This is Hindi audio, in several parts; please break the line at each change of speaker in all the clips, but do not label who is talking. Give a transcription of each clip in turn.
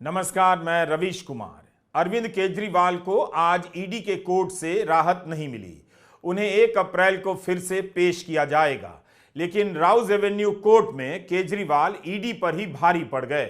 नमस्कार, मैं रवीश कुमार। अरविंद केजरीवाल को आज ईडी के कोर्ट से राहत नहीं मिली। उन्हें 1 अप्रैल को फिर से पेश किया जाएगा, लेकिन राउज एवेन्यू कोर्ट में केजरीवाल ईडी पर ही भारी पड़ गए।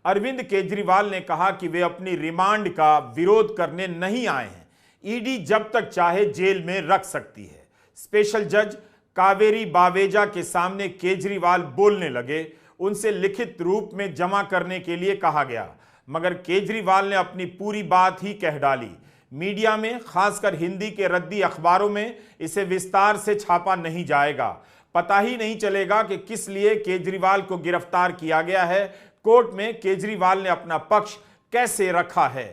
अरविंद केजरीवाल ने कहा कि वे अपनी रिमांड का विरोध करने नहीं आए हैं। ईडी जब तक चाहे जेल में रख सकती है। स्पेशल जज कावेरी बावेजा के सामने केजरीवाल बोलने लगे। उनसे लिखित रूप में जमा करने के लिए कहा गया, मगर केजरीवाल ने अपनी पूरी बात ही कह डाली। मीडिया में, खासकर हिंदी के रद्दी अखबारों में इसे विस्तार से छापा नहीं जाएगा। पता ही नहीं चलेगा कि किस लिए केजरीवाल को गिरफ्तार किया गया है। कोर्ट में केजरीवाल ने अपना पक्ष कैसे रखा है,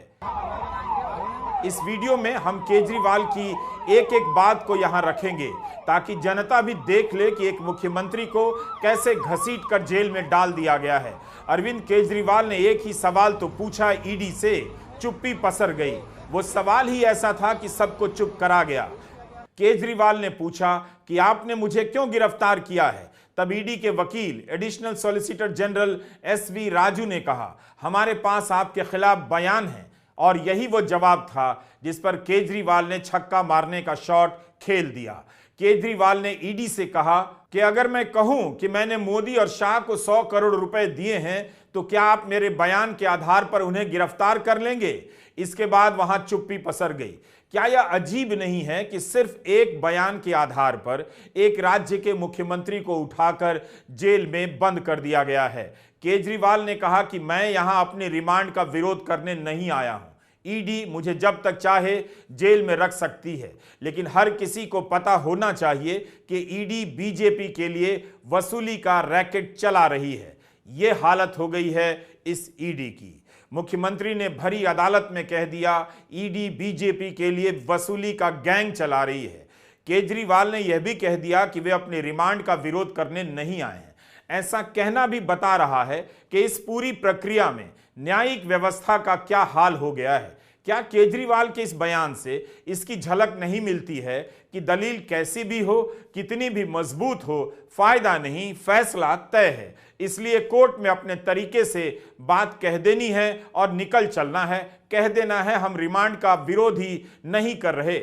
इस वीडियो में हम केजरीवाल की एक एक बात को यहां रखेंगे, ताकि जनता भी देख ले कि एक मुख्यमंत्री को कैसे घसीट कर जेल में डाल दिया गया है। अरविंद केजरीवाल ने एक ही सवाल तो पूछा ईडी से, चुप्पी पसर गई। वो सवाल ही ऐसा था कि सबको चुप करा गया। केजरीवाल ने पूछा कि आपने मुझे क्यों गिरफ्तार किया है। तब ईडी के वकील additional solicitor general SV Raju ने कहा, हमारे पास आपके खिलाफ बयान है। और यही वो जवाब था जिस पर केजरीवाल ने छक्का मारने का शॉट खेल दिया। केजरीवाल ने ईडी से कहा कि अगर मैं कहूं कि मैंने मोदी और शाह को 100 करोड़ रुपए दिए हैं, तो क्या आप मेरे बयान के आधार पर उन्हें गिरफ्तार कर लेंगे। इसके बाद वहां चुप्पी पसर गई। क्या यह अजीब नहीं है कि सिर्फ एक बयान के आधार पर एक राज्य के मुख्यमंत्री को उठाकर जेल में बंद कर दिया गया है। केजरीवाल ने कहा कि मैं यहां अपने रिमांड का विरोध करने नहीं आया हूं। ईडी मुझे जब तक चाहे जेल में रख सकती है, लेकिन हर किसी को पता होना चाहिए कि ईडी बीजेपी के लिए वसूली का रैकेट चला रही है। यह हालत हो गई है इस ईडी की। मुख्यमंत्री ने भरी अदालत में कह दिया, ईडी बीजेपी के लिए वसूली का गैंग चला रही है। केजरीवाल ने यह भी कह दिया कि वे अपने रिमांड का विरोध करने नहीं आए हैं। ऐसा कहना भी बता रहा है कि इस पूरी प्रक्रिया में न्यायिक व्यवस्था का क्या हाल हो गया है। क्या केजरीवाल के इस बयान से इसकी झलक नहीं मिलती है कि दलील कैसी भी हो, कितनी भी मजबूत हो, फायदा नहीं, फैसला तय है। इसलिए कोर्ट में अपने तरीके से बात कह देनी है और निकल चलना है। कह देना है हम रिमांड का विरोध ही नहीं कर रहे।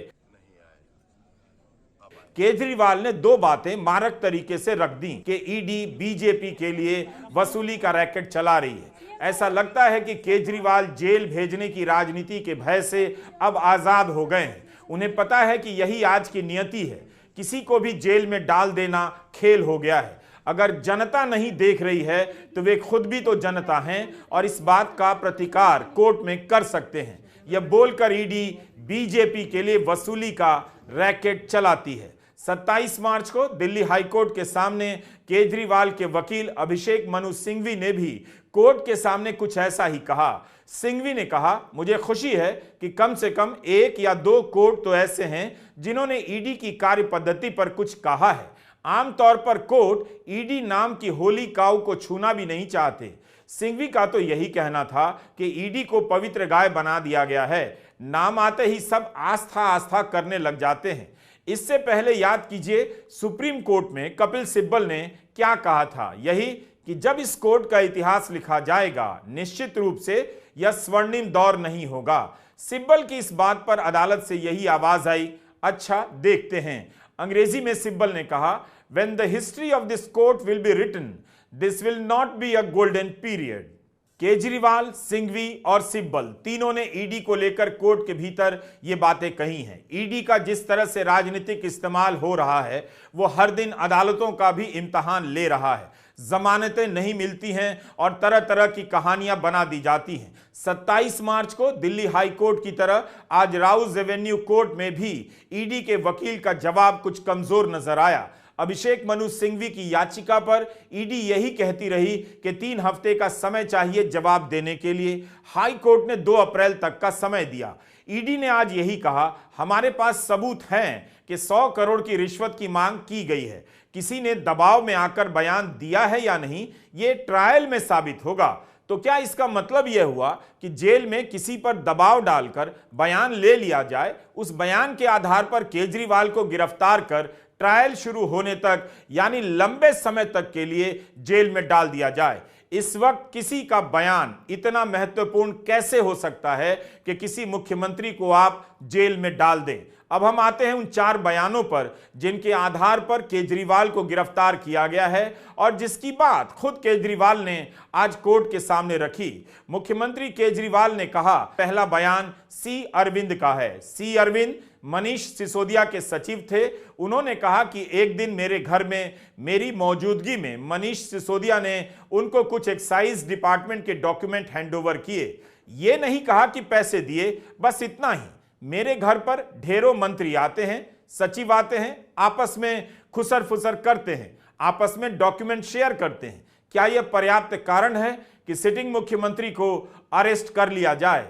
केजरीवाल ने 2 बातें मारक तरीके से रख दी कि ईडी बीजेपी के लिए वसूली का रैकेट चला रही है। ऐसा लगता है कि केजरीवाल जेल भेजने की राजनीति के भय से अब आजाद हो गए हैं। उन्हें पता है कि यही आज की नियति है, किसी को भी जेल में डाल देना खेल हो गया है। अगर जनता नहीं देख रही है तो वे खुद भी तो जनता हैं और इस बात का प्रतिकार कोर्ट में कर सकते हैं। यह बोलकर ईडी बीजेपी के लिए वसूली का रैकेट चलाती है। 27 मार्च को दिल्ली हाईकोर्ट के सामने केजरीवाल के वकील अभिषेक मनु सिंघवी ने भी कोर्ट के सामने कुछ ऐसा ही कहा। सिंघवी ने कहा, मुझे खुशी है कि कम से कम 1 या 2 कोर्ट तो ऐसे हैं जिन्होंने ईडी की कार्य पद्धति पर कुछ कहा है। आमतौर पर कोर्ट ईडी नाम की होली काऊ को छूना भी नहीं चाहते। सिंघवी का तो यही कहना था कि ईडी को पवित्र गाय बना दिया गया है। नाम आते ही सब आस्था करने लग जाते हैं। इससे पहले याद कीजिए, सुप्रीम कोर्ट में कपिल सिब्बल ने क्या कहा था, यही कि जब इस कोर्ट का इतिहास लिखा जाएगा, निश्चित रूप से यह स्वर्णिम दौर नहीं होगा। सिब्बल की इस बात पर अदालत से यही आवाज आई। अच्छा, देखते हैं। अंग्रेजी में सिब्बल ने कहा, when the history of this court will be written, this will not be a golden period. Kejriwal, Singhvi और सिब्बल तीनों ने ईडी को लेकर कोर्ट के भीतर ये बातें कही हैं। ईडी का जिस तरह से राजनीतिक इस्तेमाल हो रहा है, वो हर दिन अदालतों का भी इम्तहान ले रहा है। जमानतें नहीं मिलती हैं और तरह तरह की कहानियां बना दी जाती हैं। 27 मार्च को दिल्ली हाई कोर्ट की तरह आज राउज एवेन्यू कोर्ट में भी ईडी के वकील का जवाब कुछ कमजोर नजर आया। अभिषेक मनु सिंघवी की याचिका पर ईडी यही कहती रही कि 3 हफ्ते का समय चाहिए जवाब देने के लिए। हाई कोर्ट ने 2 अप्रैल तक का समय दिया। ईडी ने आज यही कहा, हमारे पास सबूत हैं कि 100 करोड़ की रिश्वत की मांग की गई है। किसी ने दबाव में आकर बयान दिया है या नहीं, ये ट्रायल में साबित होगा। तो क्या इसका मतलब यह हुआ कि जेल में किसी पर दबाव डालकर बयान ले लिया जाए, उस बयान के आधार पर केजरीवाल को गिरफ्तार कर ट्रायल शुरू होने तक यानी लंबे समय तक के लिए जेल में डाल दिया जाए? इस वक्त किसी का बयान इतना महत्वपूर्ण कैसे हो सकता है कि किसी मुख्यमंत्री को आप जेल में डाल दें। अब हम आते हैं उन 4 बयानों पर जिनके आधार पर केजरीवाल को गिरफ्तार किया गया है और जिसकी बात खुद केजरीवाल ने आज कोर्ट के सामने रखी। मुख्यमंत्री केजरीवाल ने कहा, पहला बयान सी अरविंद का है। सी अरविंद मनीष सिसोदिया के सचिव थे। उन्होंने कहा कि एक दिन मेरे घर में मेरी मौजूदगी में मनीष सिसोदिया ने उनको कुछ एक्साइज डिपार्टमेंट के डॉक्यूमेंट हैंडओवर किए। ये नहीं कहा कि पैसे दिए, बस इतना ही। मेरे घर पर ढेरों मंत्री आते हैं, सचिव आते हैं, आपस में खुसर फुसर करते हैं, आपस में डॉक्यूमेंट शेयर करते हैं। क्या यह पर्याप्त कारण है कि सिटिंग मुख्यमंत्री को अरेस्ट कर लिया जाए?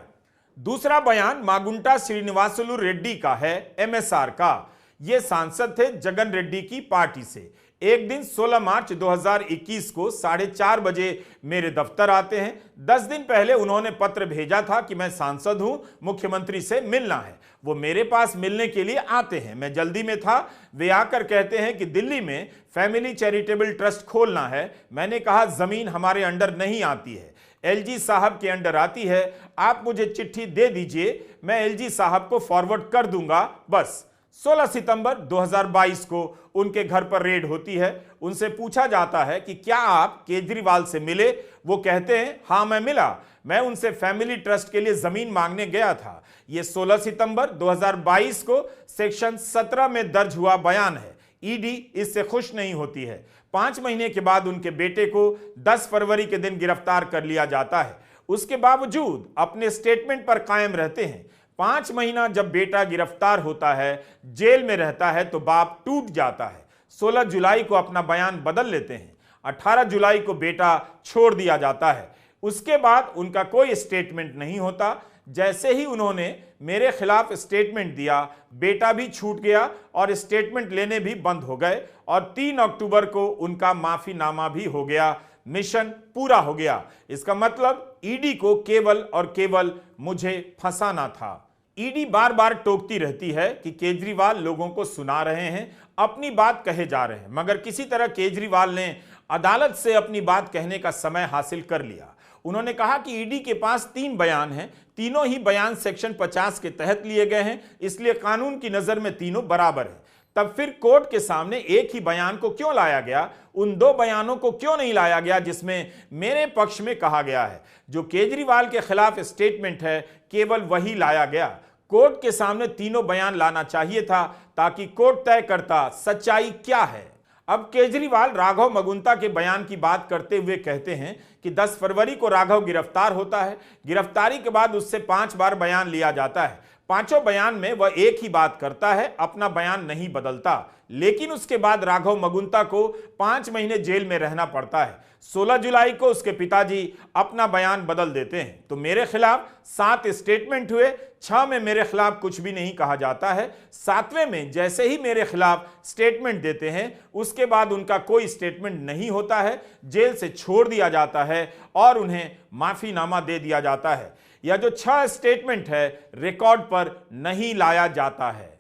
दूसरा बयान मागुंटा श्रीनिवासुलु रेड्डी का है, एमएसआर का। ये सांसद थे जगन रेड्डी की पार्टी से। एक दिन 16 मार्च 2021 को 4:30 बजे मेरे दफ्तर आते हैं। 10 दिन पहले उन्होंने पत्र भेजा था कि मैं सांसद हूं, मुख्यमंत्री से मिलना है। वो मेरे पास मिलने के लिए आते हैं। मैं जल्दी में था। वे आकर कहते हैं कि दिल्ली में फैमिली चैरिटेबल ट्रस्ट खोलना है। मैंने कहा जमीन हमारे अंडर नहीं आती है, एलजी साहब के अंडर आती है। आप मुझे चिट्ठी दे दीजिए, मैं एलजी साहब को फॉरवर्ड कर दूंगा, बस। 16 सितंबर 2022 को उनके घर पर रेड होती है। उनसे पूछा जाता है कि क्या आप केजरीवाल से मिले? वो कहते हैं हाँ मैं मिला, मैं उनसे फैमिली ट्रस्ट के लिए जमीन मांगने गया था। यह 16 सितंबर 2022 को सेक्शन 17 में दर्ज हुआ बयान है। ईडी इससे खुश नहीं होती है। 5 महीने के बाद उनके बेटे को 10 फरवरी के दिन गिरफ्तार कर लिया जाता है। उसके बावजूद अपने स्टेटमेंट पर कायम रहते हैं। 5 महीना जब बेटा गिरफ्तार होता है, जेल में रहता है, तो बाप टूट जाता है। 16 जुलाई को अपना बयान बदल लेते हैं। 18 जुलाई को बेटा छोड़ दिया जाता है। उसके बाद उनका कोई स्टेटमेंट नहीं होता। जैसे ही उन्होंने मेरे खिलाफ स्टेटमेंट दिया, बेटा भी छूट गया और स्टेटमेंट लेने भी बंद हो गए और 3 अक्टूबर को उनका माफीनामा भी हो गया। मिशन पूरा हो गया। इसका मतलब ईडी को केवल और केवल मुझे फंसाना था। ईडी बार बार टोकती रहती है कि केजरीवाल लोगों को सुना रहे हैं, अपनी बात कहे जा रहे हैं, मगर किसी तरह केजरीवाल ने अदालत से अपनी बात कहने का समय हासिल कर लिया। उन्होंने कहा कि ईडी के पास 3 बयान हैं, तीनों ही बयान सेक्शन 50 के तहत लिए गए हैं, इसलिए कानून की नजर में तीनों बराबर हैं। तब फिर कोर्ट के सामने एक ही बयान को क्यों लाया गया? उन 2 बयानों को क्यों नहीं लाया गया जिसमें मेरे पक्ष में कहा गया है? जो केजरीवाल के खिलाफ स्टेटमेंट है, केवल वही लाया गया। कोर्ट के सामने तीनों बयान लाना चाहिए था ताकि कोर्ट तय करता सच्चाई क्या है। अब केजरीवाल राघव मगुंता के बयान की बात करते हुए कहते हैं कि 10 फरवरी को राघव गिरफ्तार होता है। गिरफ्तारी के बाद उससे 5 बार बयान लिया जाता है। 5 बयान में वह एक ही बात करता है, अपना बयान नहीं बदलता। लेकिन उसके बाद राघव मगुंता को 5 महीने जेल में रहना पड़ता है। 16 जुलाई को उसके पिताजी अपना बयान बदल देते हैं। तो मेरे खिलाफ 7 स्टेटमेंट हुए, 6 में मेरे खिलाफ कुछ भी नहीं कहा जाता है। 7वें में जैसे ही मेरे खिलाफ स्टेटमेंट देते हैं, उसके बाद उनका कोई स्टेटमेंट नहीं होता है, जेल से छोड़ दिया जाता है और उन्हें माफीनामा दे दिया जाता है। यह जो 6 स्टेटमेंट है, रिकॉर्ड पर नहीं लाया जाता है।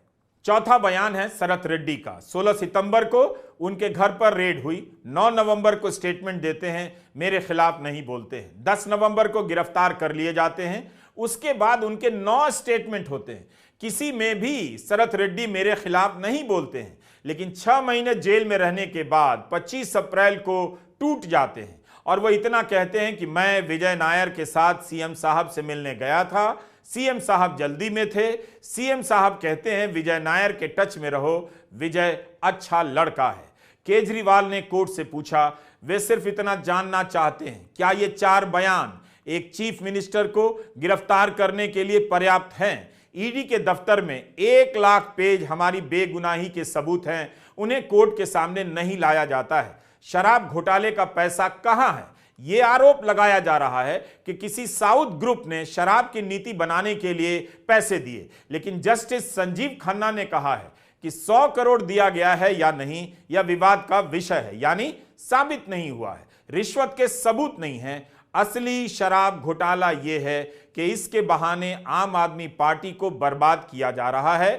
चौथा बयान है शरत रेड्डी का। 16 सितंबर को उनके घर पर रेड हुई। 9 नवंबर को स्टेटमेंट देते हैं, मेरे खिलाफ नहीं बोलते हैं। 10 नवंबर को गिरफ्तार कर लिए जाते हैं। उसके बाद उनके 9 स्टेटमेंट होते हैं, किसी में भी शरत रेड्डी मेरे खिलाफ नहीं बोलते हैं। लेकिन 6 महीने जेल में रहने के बाद 25 अप्रैल को टूट जाते हैं और वह इतना कहते हैं कि मैं विजय नायर के साथ सीएम साहब से मिलने गया था, सीएम साहब जल्दी में थे। सीएम साहब कहते हैं विजय नायर के टच में रहो, विजय अच्छा लड़का है। केजरीवाल ने कोर्ट से पूछा, वे सिर्फ इतना जानना चाहते हैं क्या ये 4 बयान एक चीफ मिनिस्टर को गिरफ्तार करने के लिए पर्याप्त हैं? ईडी के दफ्तर में 1 लाख पेज हमारी बेगुनाही के सबूत हैं, उन्हें कोर्ट के सामने नहीं लाया जाता है। शराब घोटाले का पैसा कहां है? यह आरोप लगाया जा रहा है कि किसी साउथ ग्रुप ने शराब की नीति बनाने के लिए पैसे दिए, लेकिन जस्टिस संजीव खन्ना ने कहा है कि 100 करोड़ दिया गया है या नहीं, यह विवाद का विषय है, यानी साबित नहीं हुआ है। रिश्वत के सबूत नहीं है। असली शराब घोटाला यह है कि इसके बहाने आम आदमी पार्टी को बर्बाद किया जा रहा है।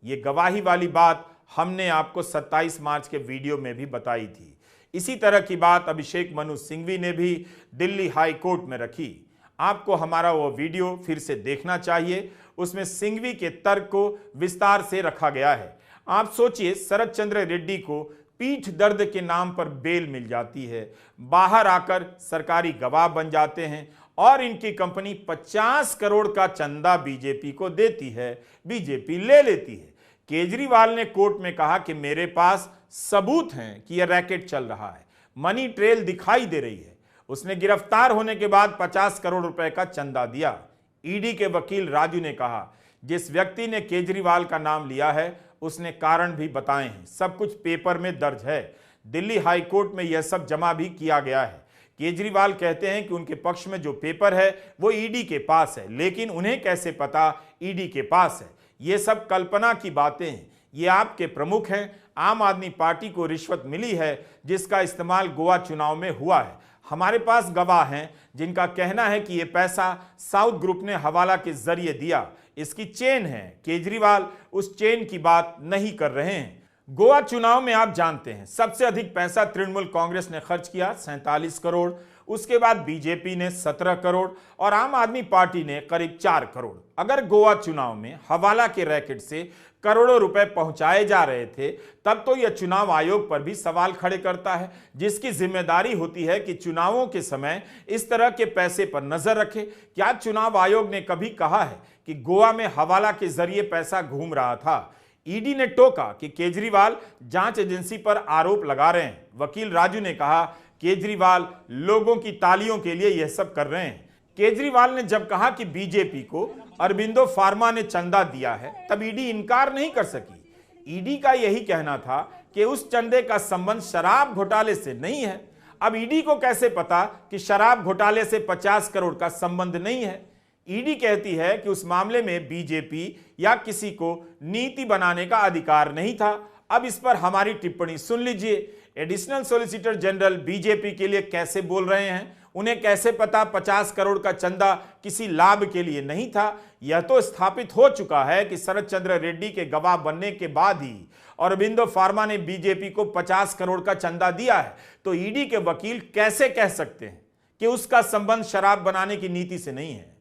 यह गवाही वाली बात हमने आपको 27 मार्च के वीडियो में भी बताई थी। इसी तरह की बात अभिषेक मनु सिंघवी ने भी दिल्ली हाई कोर्ट में रखी। आपको हमारा वो वीडियो फिर से देखना चाहिए, उसमें सिंघवी के तर्क को विस्तार से रखा गया है। आप सोचिए, शरद चंद्र रेड्डी को पीठ दर्द के नाम पर बेल मिल जाती है, बाहर आकर सरकारी गवाह बन जाते हैं और इनकी कंपनी 50 करोड़ का चंदा बीजेपी को देती है, बीजेपी ले लेती है। केजरीवाल ने कोर्ट में कहा कि मेरे पास सबूत हैं कि यह रैकेट चल रहा है, मनी ट्रेल दिखाई दे रही है। उसने गिरफ्तार होने के बाद 50 करोड़ रुपए का चंदा दिया। ईडी के वकील राजू ने कहा, जिस व्यक्ति ने केजरीवाल का नाम लिया है उसने कारण भी बताए हैं, सब कुछ पेपर में दर्ज है। दिल्ली हाई कोर्ट में यह सब जमा भी किया गया है। केजरीवाल कहते हैं कि उनके पक्ष में जो पेपर है वो ईडी के पास है, लेकिन उन्हें कैसे पता ईडी के पास है? ये सब कल्पना की बातें हैं। ये आपके प्रमुख हैं, आम आदमी पार्टी को रिश्वत मिली है जिसका इस्तेमाल गोवा चुनाव में हुआ है। हमारे पास गवाह हैं जिनका कहना है कि यह पैसा साउथ ग्रुप ने हवाला के जरिए दिया, इसकी चेन है। केजरीवाल उस चेन की बात नहीं कर रहे हैं। गोवा चुनाव में आप जानते हैं सबसे अधिक पैसा तृणमूल कांग्रेस ने खर्च किया, 47 करोड़। उसके बाद बीजेपी ने 17 करोड़ और आम आदमी पार्टी ने करीब 4 करोड़। अगर गोवा चुनाव में हवाला के रैकेट से करोड़ों रुपए पहुंचाए जा रहे थे, तब तो यह चुनाव आयोग पर भी सवाल खड़े करता है, जिसकी जिम्मेदारी होती है कि चुनावों के समय इस तरह के पैसे पर नजर रखे। क्या चुनाव आयोग ने कभी कहा है कि गोवा में हवाला के जरिए पैसा घूम रहा था? ईडी ने टोका कि केजरीवाल जांच एजेंसी पर आरोप लगा रहे हैं। वकील राजू ने कहा, केजरीवाल लोगों की तालियों के लिए यह सब कर रहे हैं। केजरीवाल ने जब कहा कि बीजेपी को अरबिंदो फार्मा ने चंदा दिया है, तब ईडी इनकार नहीं कर सकी। ईडी का यही कहना था कि उस चंदे का संबंध शराब घोटाले से नहीं है। अब ईडी को कैसे पता कि शराब घोटाले से 50 करोड़ का संबंध नहीं है? ईडी कहती है कि उस मामले में बीजेपी या किसी को नीति बनाने का अधिकार नहीं था। अब इस पर हमारी टिप्पणी सुन लीजिए। एडिशनल सॉलिसिटर जनरल बीजेपी के लिए कैसे बोल रहे हैं? उन्हें कैसे पता 50 करोड़ का चंदा किसी लाभ के लिए नहीं था? यह तो स्थापित हो चुका है कि शरद चंद्र रेड्डी के गवाह बनने के बाद ही अरबिंदो फार्मा ने बीजेपी को 50 करोड़ का चंदा दिया है। तो ईडी के वकील कैसे कह सकते हैं कि उसका संबंध शराब बनाने की नीति से नहीं है?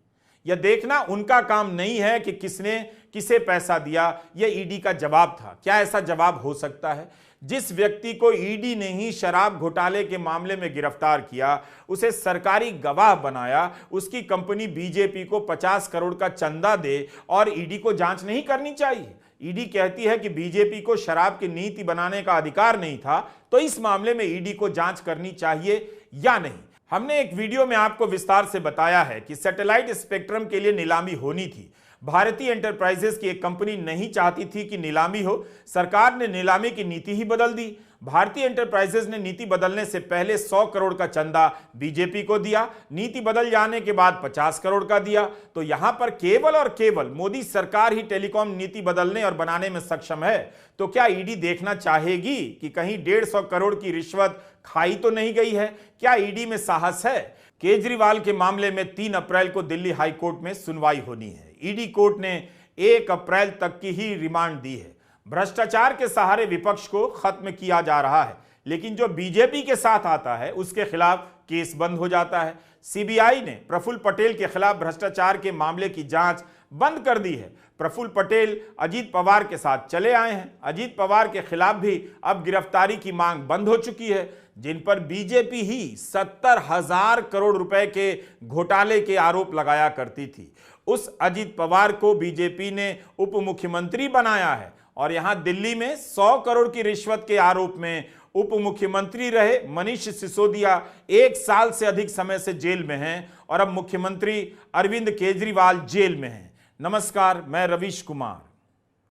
यह देखना उनका काम नहीं है कि किसने किसे पैसा दिया, यह ईडी का जवाब था। क्या ऐसा जवाब हो सकता है? जिस व्यक्ति को ईडी ने ही शराब घोटाले के मामले में गिरफ्तार किया, उसे सरकारी गवाह बनाया, उसकी कंपनी बीजेपी को 50 करोड़ का चंदा दे और ईडी को जांच नहीं करनी चाहिए? ईडी कहती है कि बीजेपी को शराब की नीति बनाने का अधिकार नहीं था, तो इस मामले में ईडी को जांच करनी चाहिए या नहीं? हमने एक वीडियो में आपको विस्तार से बताया है कि सैटेलाइट स्पेक्ट्रम के लिए नीलामी होनी थी। भारतीय एंटरप्राइजेस की एक कंपनी नहीं चाहती थी कि नीलामी हो, सरकार ने नीलामी की नीति ही बदल दी। भारतीय एंटरप्राइजेस ने नीति बदलने से पहले 100 करोड़ का चंदा बीजेपी को दिया, नीति बदल जाने के बाद 50 करोड़ का दिया। तो यहां पर केवल और केवल मोदी सरकार ही टेलीकॉम नीति बदलने और बनाने में सक्षम है। तो क्या ईडी देखना चाहेगी कि कहीं 150 करोड़ की रिश्वत खाई तो नहीं गई है? क्या ईडी में साहस है? केजरीवाल के मामले में 3 अप्रैल को दिल्ली हाई कोर्ट में सुनवाई होनी है। ईडी कोर्ट ने 1 अप्रैल तक की ही रिमांड दी है। भ्रष्टाचार के सहारे विपक्ष को खत्म किया जा रहा है, लेकिन जो बीजेपी के साथ आता है उसके खिलाफ केस बंद हो जाता है। सीबीआई ने प्रफुल्ल पटेल के खिलाफ भ्रष्टाचार के मामले की जांच बंद कर दी है। प्रफुल्ल पटेल अजीत पवार के साथ चले आए हैं। अजीत पवार के खिलाफ भी अब गिरफ्तारी की मांग बंद हो चुकी है, जिन पर बीजेपी ही 70,000 करोड़ रुपए के घोटाले के आरोप लगाया करती थी। उस अजीत पवार को बीजेपी ने उप मुख्यमंत्री बनाया है और यहां दिल्ली में 100 करोड़ की रिश्वत के आरोप में उप मुख्यमंत्री रहे मनीष सिसोदिया 1 साल से अधिक समय से जेल में हैं और अब मुख्यमंत्री अरविंद केजरीवाल जेल में हैं। नमस्कार, मैं रवीश कुमार।